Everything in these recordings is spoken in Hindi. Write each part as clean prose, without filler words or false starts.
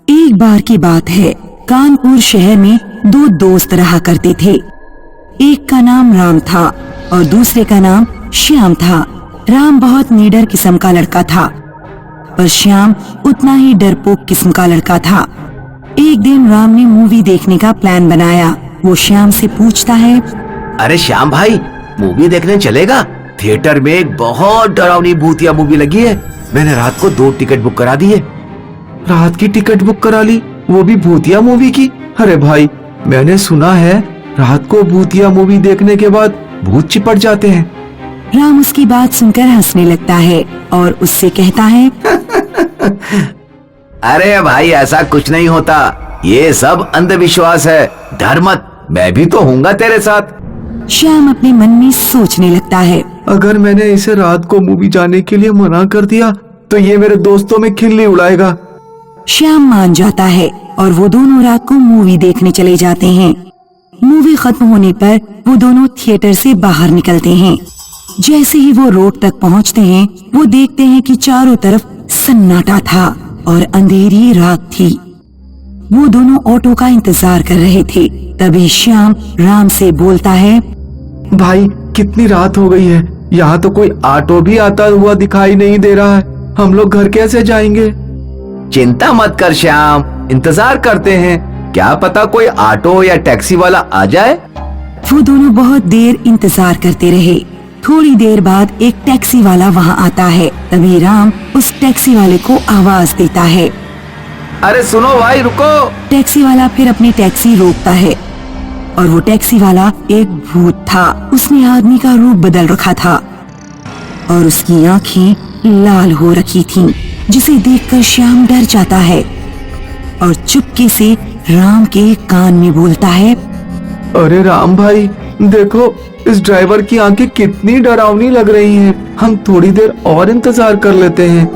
एक बार की बात है, कानपुर शहर में दो दोस्त रहा करते थे। एक का नाम राम था और दूसरे का नाम श्याम था। राम बहुत निडर किस्म का लड़का था, पर श्याम उतना ही डरपोक किस्म का लड़का था। एक दिन राम ने मूवी देखने का प्लान बनाया। वो श्याम से पूछता है, अरे श्याम भाई, मूवी देखने चलेगा? थिएटर में एक बहुत डरावनी भूतिया मूवी लगी है। मैंने रात को 2 टिकट बुक करा दी है। रात की टिकट बुक करा ली, वो भी भूतिया मूवी की? अरे भाई, मैंने सुना है रात को भूतिया मूवी देखने के बाद भूत चिपट जाते हैं। राम उसकी बात सुनकर हंसने लगता है और उससे कहता है, अरे भाई, ऐसा कुछ नहीं होता, ये सब अंधविश्वास है। डर मत, मैं भी तो हूँगा तेरे साथ। श्याम अपने मन में सोचने लगता है, अगर मैंने इसे रात को मूवी जाने के लिए मना कर दिया तो ये मेरे दोस्तों में खिल्ली उड़ाएगा। श्याम मान जाता है और वो दोनों रात को मूवी देखने चले जाते हैं। मूवी खत्म होने पर वो दोनों थिएटर से बाहर निकलते हैं। जैसे ही वो रोड तक पहुंचते हैं, वो देखते हैं कि चारों तरफ सन्नाटा था और अंधेरी रात थी। वो दोनों ऑटो का इंतजार कर रहे थे। तभी श्याम राम से बोलता है, भाई, कितनी रात हो गई है, यहाँ तो कोई ऑटो भी आता हुआ दिखाई नहीं दे रहा है। हम लोग घर कैसे जाएंगे? चिंता मत कर श्याम, इंतजार करते हैं, क्या पता कोई ऑटो या टैक्सी वाला आ जाए। वो दोनों बहुत देर इंतजार करते रहे। थोड़ी देर बाद एक टैक्सी वाला वहाँ आता है। तभी राम उस टैक्सी वाले को आवाज देता है, अरे सुनो भाई, रुको। टैक्सी वाला फिर अपनी टैक्सी रोकता है और वो टैक्सी वाला एक भूत था। उसने आदमी का रूप बदल रखा था और उसकी आंखें लाल हो रखी थीं, जिसे देखकर श्याम डर जाता है और चुपके से राम के कान में बोलता है, अरे राम भाई, देखो इस ड्राइवर की आंखें कितनी डरावनी लग रही हैं। हम थोड़ी देर और इंतजार कर लेते हैं।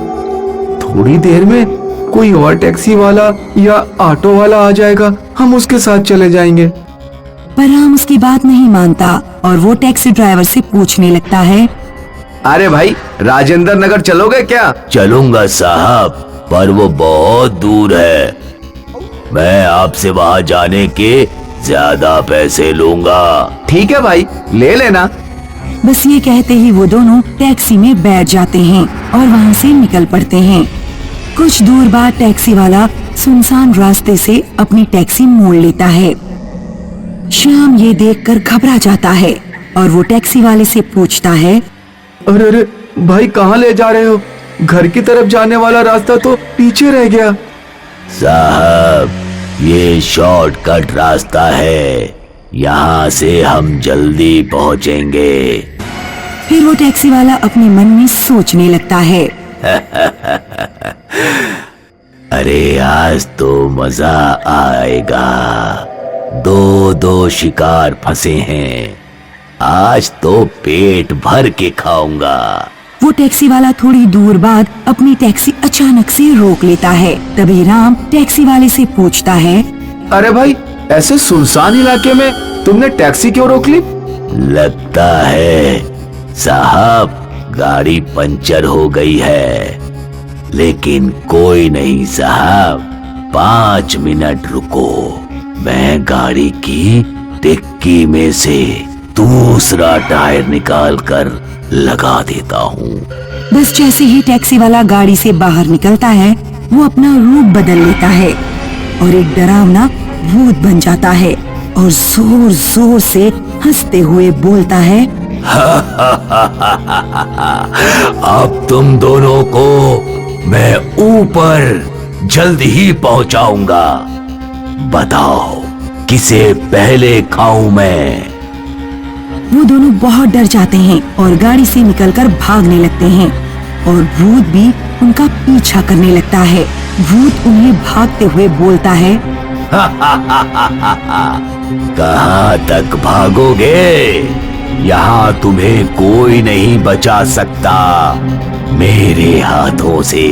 थोड़ी देर में कोई और टैक्सी वाला या ऑटो वाला आ जाएगा, हम उसके साथ चले जाएंगे। पर राम उसकी बात नहीं मानता और वो टैक्सी ड्राइवर से पूछने लगता है, अरे भाई, राजेंद्र नगर चलोगे क्या? चलूंगा साहब, पर वो बहुत दूर है। मैं आपसे वहाँ जाने के ज्यादा पैसे लूंगा। ठीक है भाई, ले लेना। बस ये कहते ही वो दोनों टैक्सी में बैठ जाते हैं और वहाँ से निकल पड़ते हैं। कुछ दूर बाद टैक्सी वाला सुनसान रास्ते से अपनी टैक्सी मोड़ लेता है। श्याम ये देखकर घबरा जाता है और वो टैक्सी वाले से पूछता है, अरे अरे भाई, कहाँ ले जा रहे हो? घर की तरफ जाने वाला रास्ता तो पीछे रह गया। साहब, ये शॉर्टकट रास्ता है, यहाँ से हम जल्दी पहुँचेंगे। फिर वो टैक्सी वाला अपने मन में सोचने लगता है, अरे आज तो मजा आएगा। दो शिकार फंसे हैं, आज तो पेट भर के खाऊंगा। वो टैक्सी वाला थोड़ी दूर बाद अपनी टैक्सी अचानक से रोक लेता है। तभी राम टैक्सी वाले से पूछता है, अरे भाई, ऐसे सुनसान इलाके में तुमने टैक्सी क्यों रोक ली? लगता है साहब, गाड़ी पंचर हो गई है। लेकिन कोई नहीं साहब, 5 मिनट रुको, मैं गाड़ी की डिक्की में से दूसरा टायर निकाल कर लगा देता हूँ। बस जैसे ही टैक्सी वाला गाड़ी से बाहर निकलता है, वो अपना रूप बदल लेता है और एक डरावना भूत बन जाता है और जोर जोर से हंसते हुए बोलता है, अब तुम दोनों को मैं ऊपर जल्द ही पहुंचाऊंगा। बताओ किसे पहले खाऊं मैं? वो दोनों बहुत डर जाते हैं और गाड़ी से निकलकर भागने लगते हैं और भूत भी उनका पीछा करने लगता है। भूत उन्हें भागते हुए बोलता है, कहाँ तक भागोगे? यहाँ तुम्हें कोई नहीं बचा सकता मेरे हाथों से।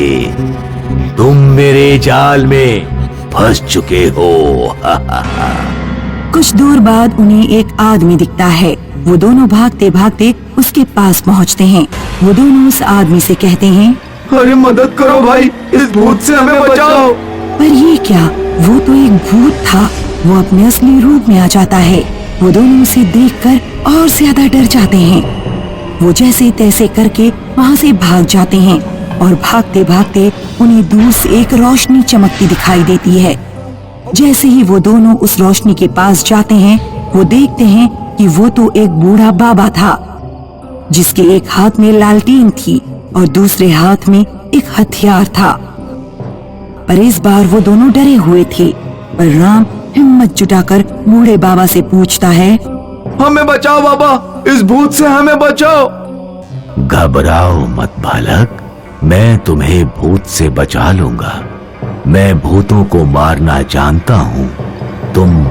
तुम मेरे जाल में फंस चुके हो। कुछ दूर बाद उन्हें एक आदमी दिखता है। वो दोनों भागते भागते उसके पास पहुंचते हैं। वो दोनों उस आदमी से कहते हैं, अरे मदद करो भाई, इस भूत से हमें बचाओ। पर ये क्या, वो तो एक भूत था। वो अपने असली रूप में आ जाता है। वो दोनों उसे देखकर और ज्यादा डर जाते हैं। वो जैसे तैसे करके वहाँ से भाग जाते हैं और भागते भागते उन्हें दूर से एक रोशनी चमकती दिखाई देती है। जैसे ही वो दोनों उस रोशनी के पास जाते हैं, वो देखते हैं कि वो तो एक बूढ़ा बाबा था, जिसके एक हाथ में लालटेन थी और दूसरे हाथ में एक हथियार था। पर इस बार वो दोनों डरे हुए थे। पर राम हिम्मत जुटाकर बूढ़े बाबा से पूछता है, हमें बचाओ बाबा, इस भूत से हमें बचाओ। घबराओ मत बालक, मैं तुम्हें भूत से बचा लूंगा। मैं भूतों को मारना जानता हूँ, तुम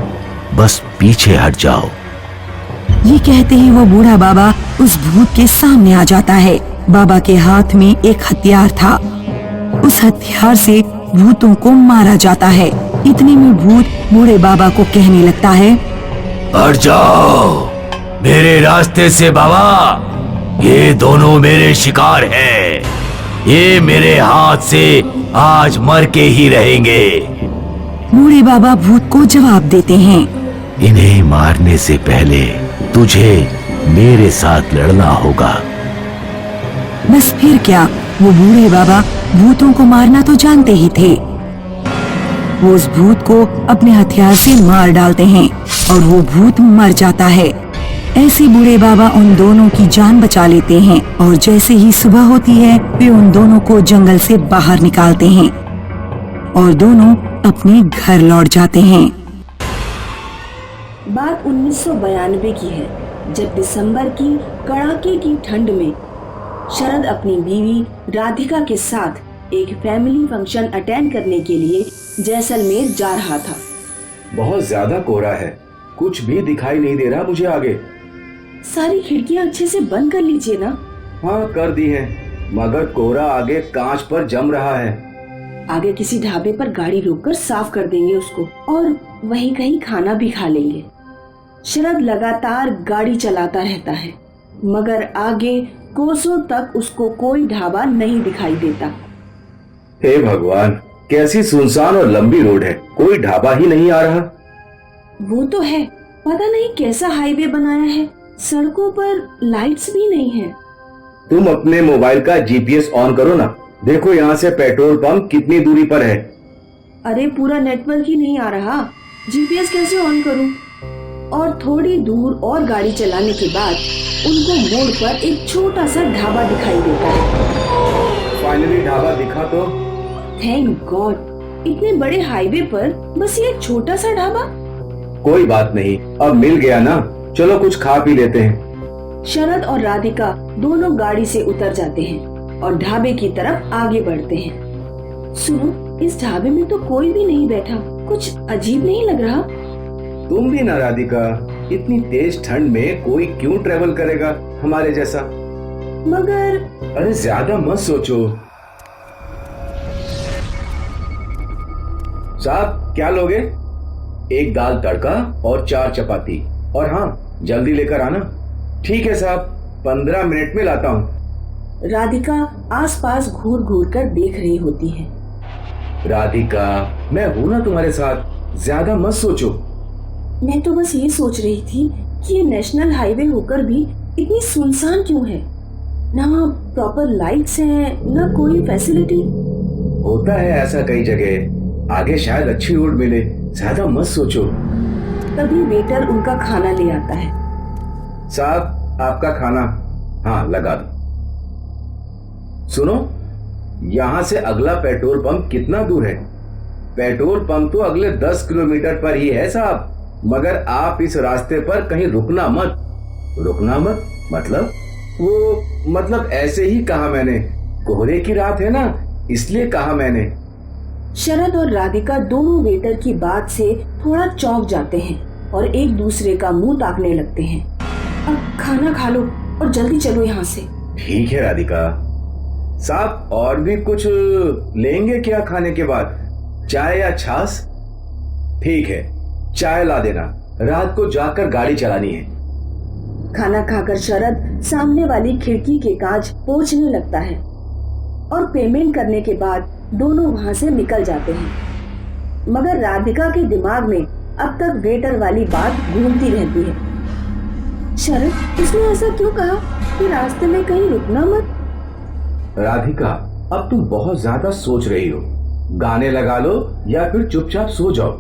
बस पीछे हट जाओ। ये कहते ही वो बूढ़ा बाबा उस भूत के सामने आ जाता है। बाबा के हाथ में एक हथियार था। उस हथियार से भूतों को मारा जाता है। इतने में भूत बूढ़े बाबा को कहने लगता है, हट जाओ मेरे रास्ते से बाबा, ये दोनों मेरे शिकार हैं। ये मेरे हाथ से आज मर के ही रहेंगे। बूढ़े बाबा भूत को जवाब देते हैं, इन्हें मारने से पहले तुझे मेरे साथ लड़ना होगा। बस फिर क्या, वो बूढ़े बाबा भूतों को मारना तो जानते ही थे। वो उस भूत को अपने हथियार से मार डालते हैं और वो भूत मर जाता है। ऐसे बूढ़े बाबा उन दोनों की जान बचा लेते हैं और जैसे ही सुबह होती है, वे उन दोनों को जंगल से बाहर निकालते हैं और दोनों अपने घर लौट जाते हैं। बात 1992 की है, जब दिसंबर की कड़ाके की ठंड में शरद अपनी बीवी राधिका के साथ एक फैमिली फंक्शन अटेंड करने के लिए जैसलमेर जा रहा था। बहुत ज्यादा कोहरा है, कुछ भी दिखाई नहीं दे रहा मुझे आगे। सारी खिड़कियां अच्छे से बंद कर लीजिए ना। हाँ कर दी है, मगर कोहरा आगे कांच पर जम रहा है। आगे किसी ढाबे पर गाड़ी रोककर साफ कर देंगे उसको और वहीं कहीं खाना भी खा लेंगे। शरद लगातार गाड़ी चलाता रहता है, मगर आगे कोसों तक उसको कोई ढाबा नहीं दिखाई देता। हे भगवान, कैसी सुनसान और लंबी रोड है, कोई ढाबा ही नहीं आ रहा। वो तो है, पता नहीं कैसा हाईवे बनाया है, सड़कों पर लाइट्स भी नहीं है। तुम अपने मोबाइल का जीपीएस ऑन करो ना, देखो यहाँ से पेट्रोल पंप कितनी दूरी पर है। अरे पूरा नेटवर्क ही नहीं आ रहा, जीपीएस कैसे ऑन करूं? और थोड़ी दूर और गाड़ी चलाने के बाद उनको मोड़ पर एक छोटा सा ढाबा दिखाई देता है। फाइनली ढाबा दिखा तो। थैंक गॉड, इतने बड़े हाईवे पर बस ये एक छोटा सा ढाबा। कोई बात नहीं, अब मिल गया ना, चलो कुछ खा पी लेते हैं। शरद और राधिका दोनों गाड़ी से उतर जाते हैं और ढाबे की तरफ आगे बढ़ते हैं। सुनो, इस ढाबे में तो कोई भी नहीं बैठा, कुछ अजीब नहीं लग रहा? तुम भी ना राधिका, इतनी तेज ठंड में कोई क्यों ट्रेवल करेगा हमारे जैसा? मगर अरे ज्यादा मत सोचो। साहब क्या लोगे? एक दाल तड़का और 4 चपाती, और हाँ जल्दी लेकर आना। ठीक है साहब, 15 मिनट में लाता हूँ। राधिका आसपास घूर घूर कर देख रही होती है। राधिका, मैं हूं ना तुम्हारे साथ, ज्यादा मत सोचो। मैं तो बस ये सोच रही थी कि ये नेशनल हाईवे होकर भी इतनी सुनसान क्यों है? ना प्रॉपर लाइट्स हैं, ना कोई फैसिलिटी। होता है ऐसा कई जगह, आगे शायद अच्छी रोड मिले, ज्यादा मत सोचो। तभी वेटर उनका खाना ले आता है। साहब आपका खाना। हाँ लगा दो। सुनो, यहाँ से अगला पेट्रोल पंप कितना दूर है? पेट्रोल पंप तो अगले 10 किलोमीटर पर ही है साहब, मगर आप इस रास्ते पर कहीं रुकना मत। रुकना मत मतलब? वो मतलब ऐसे ही कहा मैंने, कोहरे की रात है ना, इसलिए कहा मैंने। शरद और राधिका दोनों वेटर की बात से थोड़ा चौंक जाते हैं और एक दूसरे का मुंह ताकने लगते हैं। अब खाना खा लो और जल्दी चलो यहाँ से। ठीक है राधिका। साहब और भी कुछ लेंगे क्या खाने के बाद? चाय या छाछ? ठीक है, चाय ला देना, रात को जाकर गाड़ी चलानी है। खाना खाकर शरद सामने वाली खिड़की के कांच पोंछने लगता है और पेमेंट करने के बाद दोनों वहाँ से निकल जाते हैं। मगर राधिका के दिमाग में अब तक वेटर वाली बात घूमती रहती है। शरद, उसने ऐसा क्यों कहा कि रास्ते में कहीं रुकना मत? राधिका, अब तुम बहुत ज्यादा सोच रही हो। गाने लगा लो या फिर चुपचाप सो जाओ।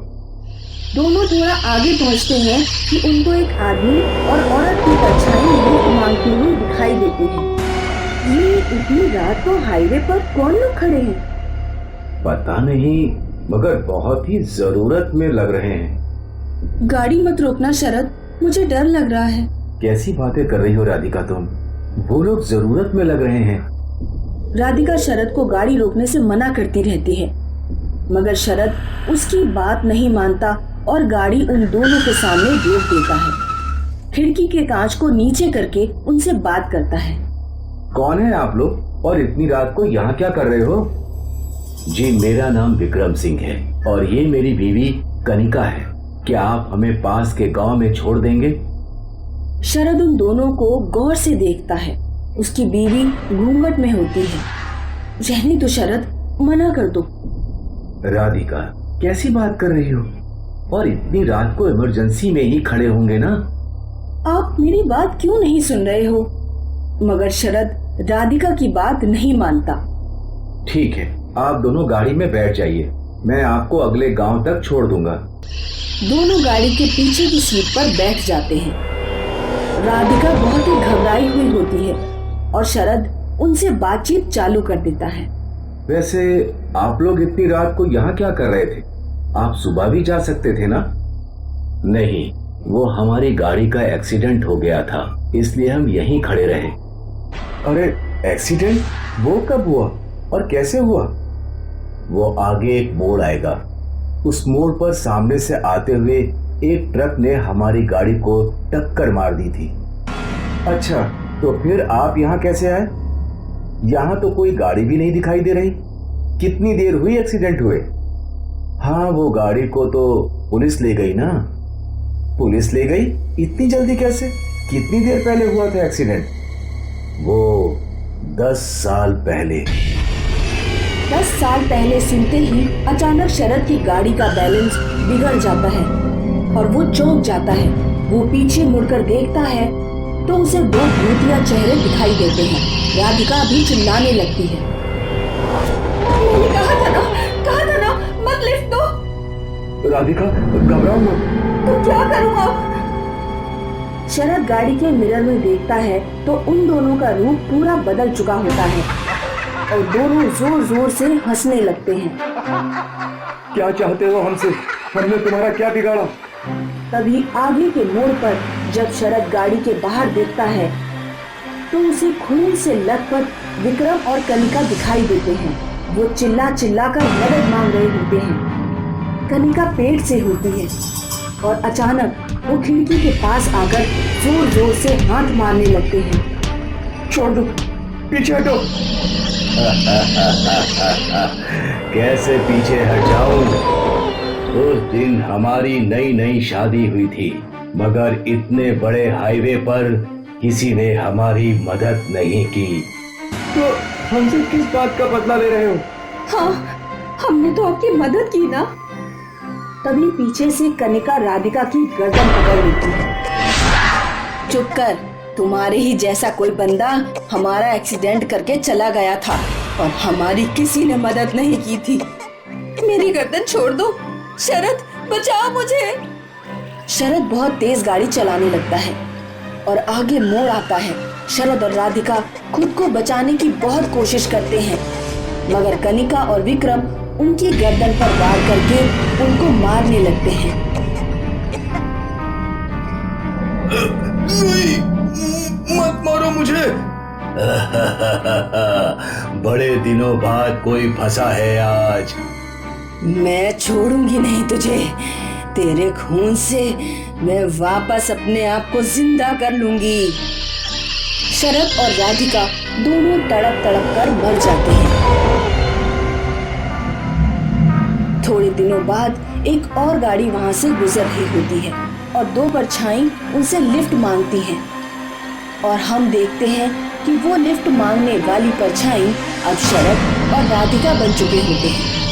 दोनों थोड़ा आगे पहुंचते हैं कि उनको एक आदमी और औरत की परछाई लिफ्ट मांगती हुई दिखाई देती है। ये इतनी रात को हाईवे पर कौन लोग खड़े हैं? पता नहीं, मगर बहुत ही जरूरत में लग रहे हैं। गाड़ी मत रोकना शरद, मुझे डर लग रहा है। कैसी बातें कर रही हो राधिका तुम? वो लोग जरूरत में लग रहे हैं। राधिका शरद को गाड़ी रोकने से मना करती रहती है, मगर शरद उसकी बात नहीं मानता और गाड़ी उन दोनों के सामने रोक देता है। खिड़की के कांच को नीचे करके उनसे बात करता है। कौन है आप लोग और इतनी रात को यहाँ क्या कर रहे हो? जी, मेरा नाम विक्रम सिंह है और ये मेरी बीवी कनिका है। क्या आप हमें पास के गांव में छोड़ देंगे? शरद उन दोनों को गौर से देखता है। उसकी बीवी घूंघट में होती है। रहने तो शरद, मना कर दो। राधिका, कैसी बात कर रही हो? और इतनी रात को इमरजेंसी में ही खड़े होंगे ना? आप मेरी बात क्यों नहीं सुन रहे हो? मगर शरद राधिका की बात नहीं मानता। ठीक है, आप दोनों गाड़ी में बैठ जाइए, मैं आपको अगले गांव तक छोड़ दूंगा। दोनों गाड़ी के पीछे की सीट पर बैठ जाते हैं। राधिका बहुत ही घबराई हुई होती है और शरद उनसे बातचीत चालू कर देता है। वैसे आप लोग इतनी रात को यहाँ क्या कर रहे थे? आप सुबह भी जा सकते थे ना? नहीं, वो हमारी गाड़ी का एक्सीडेंट हो गया था, इसलिए हम यहीं खड़े रहे। अरे एक्सीडेंट? वो कब हुआ और कैसे हुआ? वो आगे एक मोड़ आएगा, उस मोड़ पर सामने से आते हुए एक ट्रक ने हमारी गाड़ी को टक्कर मार दी थी। अच्छा, तो फिर आप यहाँ कैसे आए? यहाँ तो कोई गाड़ी भी नहीं दिखाई दे रही। कितनी देर हुई एक्सीडेंट हुए? हाँ, वो गाड़ी को तो पुलिस ले गई ना। पुलिस ले गई? इतनी जल्दी कैसे? कितनी देर पहले हुआ था एक्सीडेंट? वो 10 साल पहले। 10 साल पहले सुनते ही अचानक शरद की गाड़ी का बैलेंस बिगड़ जाता है और वो चौंक जाता है। वो पीछे मुड़कर देखता है तो उसे 2 भूतिया चेहरे दिखाई देते हैं। राधिका भी चिल्लाने लगती है। मैंने कहा था ना, मत लिफ्ट दो। राधिका, घबराओ मत। तो क्या करूं अब? शरद गाड़ी के मिरर में देखता है तो उन दोनों का रूप पूरा बदल चुका होता है और दोनों जोर जोर से हंसने लगते हैं। क्या चाहते हो हमसे? हमने तुम्हारा क्या बिगाड़ा? तभी आगे के मोड़ पर जब शरद गाड़ी के बाहर देखता है तो उसे खून से लथपथ विक्रम और कनिका दिखाई देते हैं। वो चिल्ला चिल्ला कर मदद मांग रहे होते हैं। कनिका पेट से होती है और अचानक वो खिड़की के पास आकर जोर जोर से हाथ मारने लगते हैं। छोड़ दो, पीछे हटो। कैसे पीछे हट जाऊं? उस दिन हमारी नई नई शादी हुई थी, मगर इतने बड़े हाईवे पर किसी ने हमारी मदद नहीं की। तो हमसे किस बात का बदला ले रहे हो? हाँ, हमने तो आपकी मदद की ना। तभी पीछे से कनिका राधिका की गर्दन पकड़ लेती है। चुप कर, तुम्हारे ही जैसा कोई बंदा हमारा एक्सीडेंट करके चला गया था और हमारी किसी ने मदद नहीं की थी। मेरी गर्दन छोड़ दो शरद, बचाओ मुझे। शरद बहुत तेज गाड़ी चलाने लगता है और आगे मोड़ आता है। शरद और राधिका खुद को बचाने की बहुत कोशिश करते हैं, मगर कनिका और विक्रम उनकी गर्दन पर वार करके उनको मारने लगते हैं। नहीं, मत मारो मुझे। बड़े दिनों बाद कोई फंसा है आज। मैं छोड़ूंगी नहीं तुझे। तेरे खून से मैं वापस अपने आप को जिंदा कर लूंगी। शरद और राधिका दोनों तड़प तड़प कर मर जाते हैं। थोड़े दिनों बाद एक और गाड़ी वहां से गुजर रही होती है और 2 परछाई उनसे लिफ्ट मांगती हैं और हम देखते हैं कि वो लिफ्ट मांगने वाली परछाई अब शरद और राधिका बन चुके होते हैं।